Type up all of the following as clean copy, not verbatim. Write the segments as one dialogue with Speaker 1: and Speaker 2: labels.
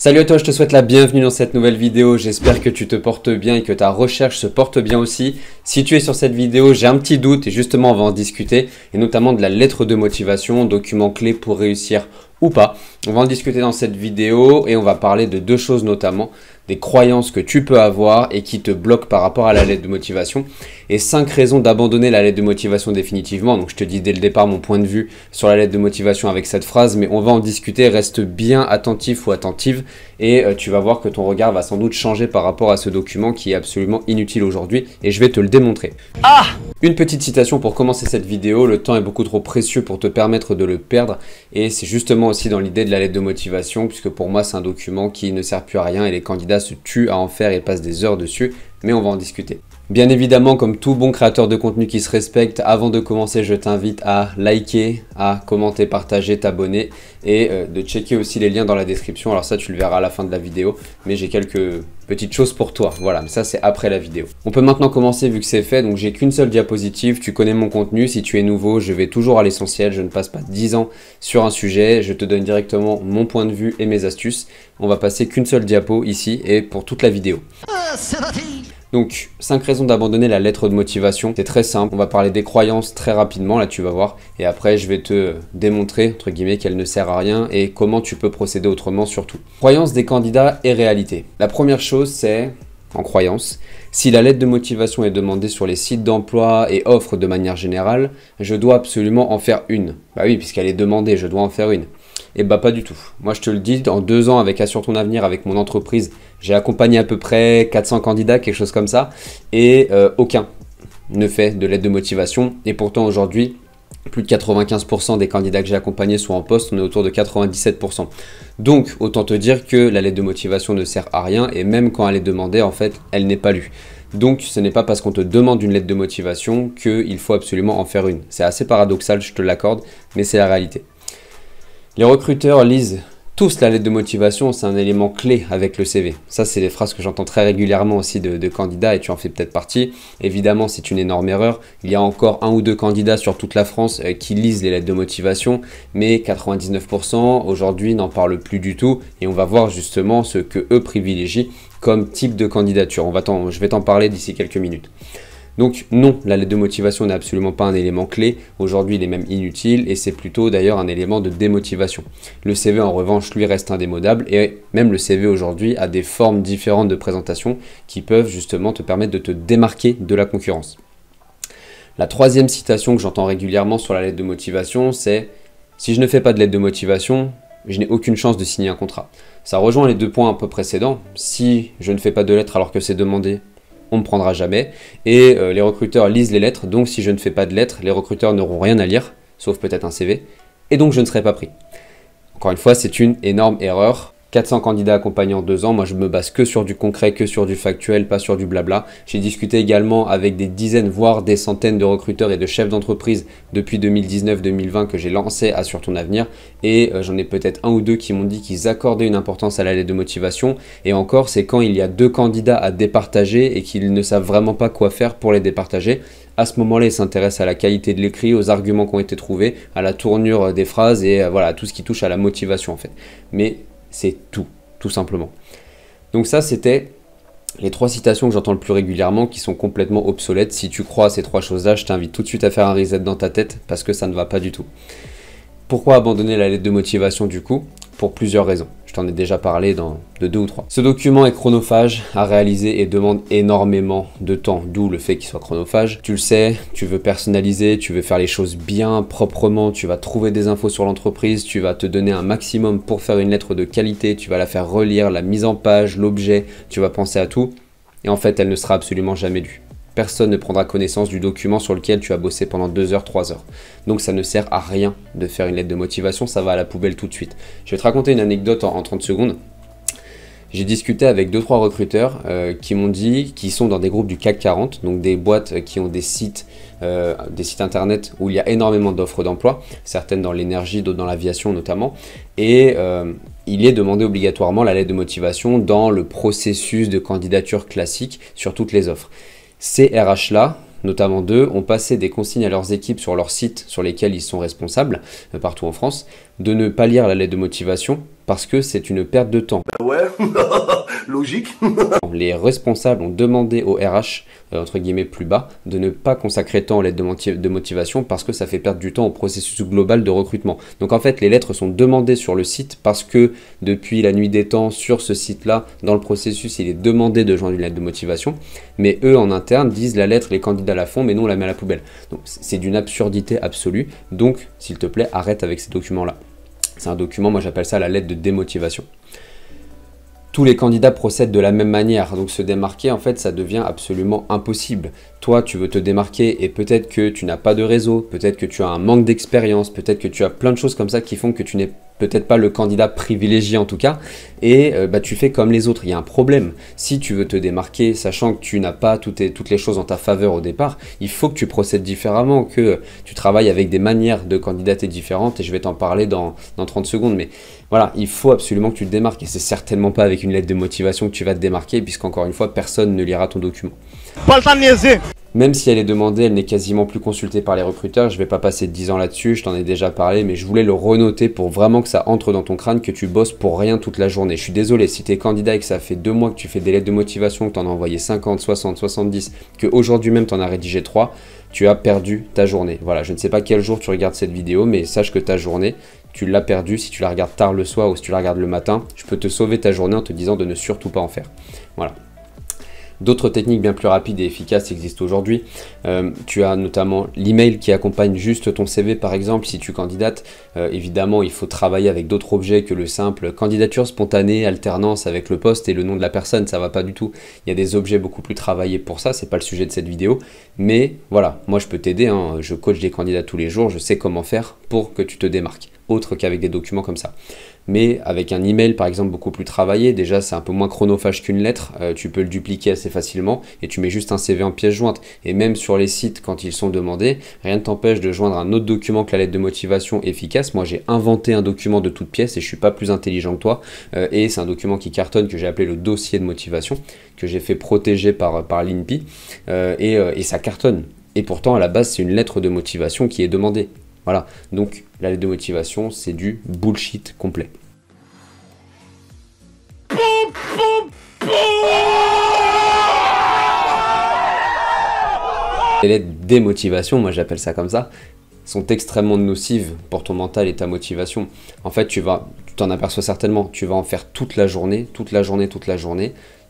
Speaker 1: Salut à toi, je te souhaite la bienvenue dans cette nouvelle vidéo. J'espère que tu te portes bien et que ta recherche se porte bien aussi. Si tu es sur cette vidéo, j'ai un petit doute et justement on va en discuter et notamment de la lettre de motivation, document clé pour réussir ou pas. On va en discuter dans cette vidéo et on va parler de deux choses notamment, des croyances que tu peux avoir et qui te bloquent par rapport à la lettre de motivation et 5 raisons d'abandonner la lettre de motivation définitivement. Donc je te dis dès le départ mon point de vue sur la lettre de motivation avec cette phrase, mais on va en discuter, reste bien attentif ou attentive et tu vas voir que ton regard va sans doute changer par rapport à ce document qui est absolument inutile aujourd'hui et je vais te le démontrer. Une petite citation pour commencer cette vidéo, le temps est beaucoup trop précieux pour te permettre de le perdre et c'est justement aussi dans l'idée de la lettre de motivation puisque pour moi c'est un document qui ne sert plus à rien et les candidats se tuent à en faire et passent des heures dessus, mais on va en discuter. Bien évidemment, comme tout bon créateur de contenu qui se respecte, avant de commencer, je t'invite à liker, à commenter, partager, t'abonner et de checker aussi les liens dans la description. Alors ça, tu le verras à la fin de la vidéo, mais j'ai quelques petites choses pour toi. Voilà, mais ça, c'est après la vidéo. On peut maintenant commencer vu que c'est fait. Donc, j'ai qu'une seule diapositive. Tu connais mon contenu. Si tu es nouveau, je vais toujours à l'essentiel. Je ne passe pas 10 ans sur un sujet. Je te donne directement mon point de vue et mes astuces. On va passer qu'une seule diapo ici et pour toute la vidéo. Donc, 5 raisons d'abandonner la lettre de motivation. C'est très simple, on va parler des croyances très rapidement, là tu vas voir. Et après, je vais te démontrer, entre guillemets, qu'elle ne sert à rien et comment tu peux procéder autrement surtout. Croyances des candidats et réalité. La première chose, c'est, en croyance, si la lettre de motivation est demandée sur les sites d'emploi et offres de manière générale, je dois absolument en faire une. Bah oui, puisqu'elle est demandée, je dois en faire une. Et bah pas du tout. Moi je te le dis, en 2 ans avec Assure ton avenir, avec mon entreprise, j'ai accompagné à peu près 400 candidats, quelque chose comme ça, et aucun ne fait de lettre de motivation. Et pourtant aujourd'hui, plus de 95% des candidats que j'ai accompagnés sont en poste, on est autour de 97%. Donc autant te dire que la lettre de motivation ne sert à rien, et même quand elle est demandée, en fait, elle n'est pas lue. Donc ce n'est pas parce qu'on te demande une lettre de motivation qu'il faut absolument en faire une. C'est assez paradoxal, je te l'accorde, mais c'est la réalité. Les recruteurs lisent tous la lettre de motivation, c'est un élément clé avec le CV. Ça, c'est des phrases que j'entends très régulièrement aussi de candidats et tu en fais peut-être partie. Évidemment, c'est une énorme erreur. Il y a encore 1 ou 2 candidats sur toute la France qui lisent les lettres de motivation, mais 99% aujourd'hui n'en parlent plus du tout et on va voir justement ce que eux privilégient comme type de candidature. Je vais t'en parler d'ici quelques minutes. Donc non, la lettre de motivation n'est absolument pas un élément clé. Aujourd'hui, il est même inutile et c'est plutôt d'ailleurs un élément de démotivation. Le CV en revanche, lui, reste indémodable et même le CV aujourd'hui a des formes différentes de présentation qui peuvent justement te permettre de te démarquer de la concurrence. La troisième citation que j'entends régulièrement sur la lettre de motivation, c'est « Si je ne fais pas de lettre de motivation, je n'ai aucune chance de signer un contrat ». Ça rejoint les 2 points un peu précédents. Si je ne fais pas de lettre alors que c'est demandé, on ne me prendra jamais. Et les recruteurs lisent les lettres, donc si je ne fais pas de lettres, les recruteurs n'auront rien à lire, sauf peut-être un CV, et donc je ne serai pas pris. Encore une fois, c'est une énorme erreur. 400 candidats accompagnés en 2 ans, moi je me base que sur du concret, que sur du factuel, pas sur du blabla. J'ai discuté également avec des dizaines, voire des centaines de recruteurs et de chefs d'entreprise depuis 2019-2020 que j'ai lancé Assure ton avenir et j'en ai peut-être 1 ou 2 qui m'ont dit qu'ils accordaient une importance à la lettre de motivation et encore c'est quand il y a 2 candidats à départager et qu'ils ne savent vraiment pas quoi faire pour les départager. À ce moment-là, ils s'intéressent à la qualité de l'écrit, aux arguments qui ont été trouvés, à la tournure des phrases et voilà, tout ce qui touche à la motivation en fait. Mais c'est tout simplement. Donc ça, c'était les 3 citations que j'entends le plus régulièrement qui sont complètement obsolètes. Si tu crois à ces 3 choses-là, je t'invite tout de suite à faire un reset dans ta tête parce que ça ne va pas du tout. Pourquoi abandonner la lettre de motivation du coup? Pour plusieurs raisons. Je t'en ai déjà parlé de 2 ou 3. Ce document est chronophage à réaliser et demande énormément de temps, d'où le fait qu'il soit chronophage. Tu le sais, tu veux personnaliser, tu veux faire les choses bien, proprement, tu vas trouver des infos sur l'entreprise, tu vas te donner un maximum pour faire une lettre de qualité, tu vas la faire relire, la mise en page, l'objet, tu vas penser à tout. Et en fait, elle ne sera absolument jamais lue. Personne ne prendra connaissance du document sur lequel tu as bossé pendant 2 heures, 3 heures. Donc ça ne sert à rien de faire une lettre de motivation, ça va à la poubelle tout de suite. Je vais te raconter une anecdote en 30 secondes. J'ai discuté avec 2-3 recruteurs qui m'ont dit qu'ils sont dans des groupes du CAC 40, donc des boîtes qui ont des sites internet où il y a énormément d'offres d'emploi, certaines dans l'énergie, d'autres dans l'aviation notamment, et il est demandé obligatoirement la lettre de motivation dans le processus de candidature classique sur toutes les offres. Ces RH-là, notamment 2, ont passé des consignes à leurs équipes sur leurs sites sur lesquels ils sont responsables, partout en France, de ne pas lire la lettre de motivation parce que c'est une perte de temps.
Speaker 2: Ben ouais, logique.
Speaker 1: Les responsables ont demandé au RH, entre guillemets plus bas, de ne pas consacrer de temps aux lettres de motivation parce que ça fait perdre du temps au processus global de recrutement. Donc en fait, les lettres sont demandées sur le site parce que depuis la nuit des temps, sur ce site-là, dans le processus, il est demandé de joindre une lettre de motivation. Mais eux, en interne, disent la lettre, les candidats la font, mais nous, on la met à la poubelle. Donc c'est d'une absurdité absolue. Donc, s'il te plaît, arrête avec ces documents-là. C'est un document, moi j'appelle ça la lettre de démotivation. Tous les candidats procèdent de la même manière, donc se démarquer, en fait, ça devient absolument impossible. Toi, tu veux te démarquer et peut-être que tu n'as pas de réseau, peut-être que tu as un manque d'expérience, peut-être que tu as plein de choses comme ça qui font que tu n'es peut-être pas le candidat privilégié en tout cas, et tu fais comme les autres. Il y a un problème. Si tu veux te démarquer, sachant que tu n'as pas toutes les choses en ta faveur au départ, il faut que tu procèdes différemment, que tu travailles avec des manières de candidater différentes, et je vais t'en parler dans 30 secondes, mais voilà, il faut absolument que tu te démarques, et c'est certainement pas avec une lettre de motivation que tu vas te démarquer, puisqu'encore une fois, personne ne lira ton document.
Speaker 3: Pas le temps de niaiser.
Speaker 1: Même si elle est demandée, elle n'est quasiment plus consultée par les recruteurs. Je ne vais pas passer 10 ans là-dessus, je t'en ai déjà parlé, mais je voulais le renoter pour vraiment que ça entre dans ton crâne, que tu bosses pour rien toute la journée. Je suis désolé, si tu es candidat et que ça fait 2 mois que tu fais des lettres de motivation, que tu en as envoyé 50, 60, 70, qu'aujourd'hui même tu en as rédigé 3, tu as perdu ta journée. Voilà, je ne sais pas quel jour tu regardes cette vidéo, mais sache que ta journée, tu l'as perdue. Si tu la regardes tard le soir ou si tu la regardes le matin, je peux te sauver ta journée en te disant de ne surtout pas en faire. Voilà. D'autres techniques bien plus rapides et efficaces existent aujourd'hui. Tu as notamment l'email qui accompagne juste ton CV par exemple. Si tu candidates, évidemment il faut travailler avec d'autres objets que le simple candidature spontanée, alternance avec le poste et le nom de la personne, ça va pas du tout. Il y a des objets beaucoup plus travaillés pour ça, c'est pas le sujet de cette vidéo. Mais voilà, moi je peux t'aider, hein. Je coach des candidats tous les jours, je sais comment faire pour que tu te démarques, autre qu'avec des documents comme ça. Mais avec un email par exemple beaucoup plus travaillé, déjà c'est un peu moins chronophage qu'une lettre, tu peux le dupliquer assez facilement et tu mets juste un CV en pièce jointe. Et même sur les sites quand ils sont demandés, rien ne t'empêche de joindre un autre document que la lettre de motivation efficace. Moi j'ai inventé un document de toute pièce et je suis pas plus intelligent que toi, et c'est un document qui cartonne que j'ai appelé le dossier de motivation, que j'ai fait protéger par l'INPI, et ça cartonne. Et pourtant à la base c'est une lettre de motivation qui est demandée. Voilà, donc la lettre de motivation, c'est du bullshit complet. Les lettres de démotivation, moi j'appelle ça comme ça, sont extrêmement nocives pour ton mental et ta motivation. En fait, tu t'en aperçois certainement, tu vas en faire toute la journée,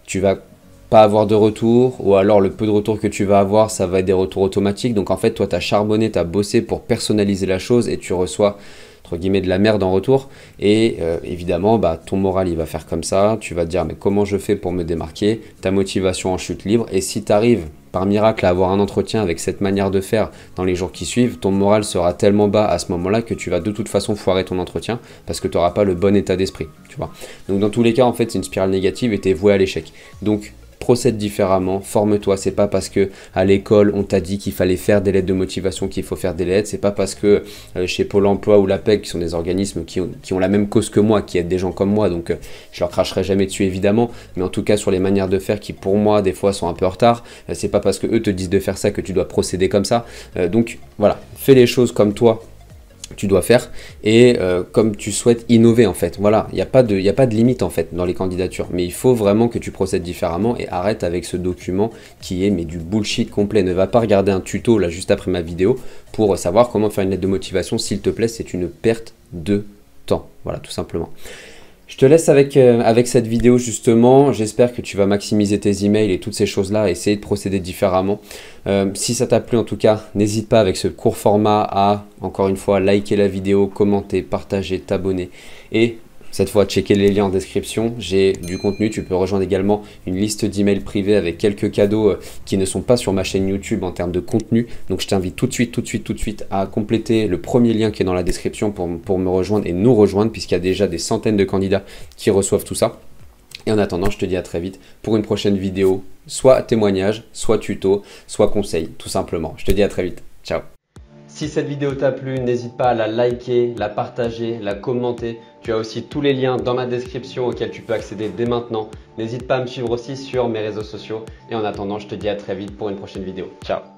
Speaker 1: tu vas pas avoir de retour, ou alors le peu de retour que tu vas avoir, ça va être des retours automatiques. Donc en fait, toi, tu as charbonné, tu as bossé pour personnaliser la chose et tu reçois, entre guillemets, de la merde en retour. Et évidemment, ton moral, il va faire comme ça. Tu vas te dire, mais comment je fais pour me démarquer? Ta motivation en chute libre. Et si tu arrives, par miracle, à avoir un entretien avec cette manière de faire dans les jours qui suivent, ton moral sera tellement bas à ce moment-là que tu vas de toute façon foirer ton entretien parce que tu n'auras pas le bon état d'esprit, tu vois. Donc dans tous les cas, en fait, c'est une spirale négative et tu es voué à l'échec. Donc, procède différemment, forme-toi. C'est pas parce que à l'école on t'a dit qu'il fallait faire des lettres de motivation qu'il faut faire des lettres. C'est pas parce que chez Pôle Emploi ou l'APEC, qui sont des organismes qui ont la même cause que moi, qui aident des gens comme moi, donc je leur cracherai jamais dessus évidemment, mais en tout cas sur les manières de faire qui pour moi des fois sont un peu en retard, c'est pas parce que eux te disent de faire ça que tu dois procéder comme ça. Donc voilà, fais les choses comme toi tu dois faire et comme tu souhaites innover en fait. Voilà, il n'y a pas de limite en fait dans les candidatures, mais il faut vraiment que tu procèdes différemment et arrête avec ce document qui est mais du bullshit complet. Ne va pas regarder un tuto là juste après ma vidéo pour savoir comment faire une lettre de motivation, s'il te plaît, c'est une perte de temps. Voilà, tout simplement. Je te laisse avec cette vidéo justement, j'espère que tu vas maximiser tes emails et toutes ces choses-là, essayer de procéder différemment. Si ça t'a plu en tout cas, n'hésite pas avec ce court format à, encore une fois, liker la vidéo, commenter, partager, t'abonner et cette fois, checker les liens en description, j'ai du contenu, tu peux rejoindre également une liste d'emails privés avec quelques cadeaux qui ne sont pas sur ma chaîne YouTube en termes de contenu. Donc je t'invite tout de suite à compléter le premier lien qui est dans la description pour me rejoindre et nous rejoindre puisqu'il y a déjà des centaines de candidats qui reçoivent tout ça. Et en attendant, je te dis à très vite pour une prochaine vidéo, soit témoignage, soit tuto, soit conseil, tout simplement. Je te dis à très vite. Ciao. Si cette vidéo t'a plu, n'hésite pas à la liker, la partager, la commenter. Tu as aussi tous les liens dans ma description auxquels tu peux accéder dès maintenant. N'hésite pas à me suivre aussi sur mes réseaux sociaux. Et en attendant, je te dis à très vite pour une prochaine vidéo. Ciao.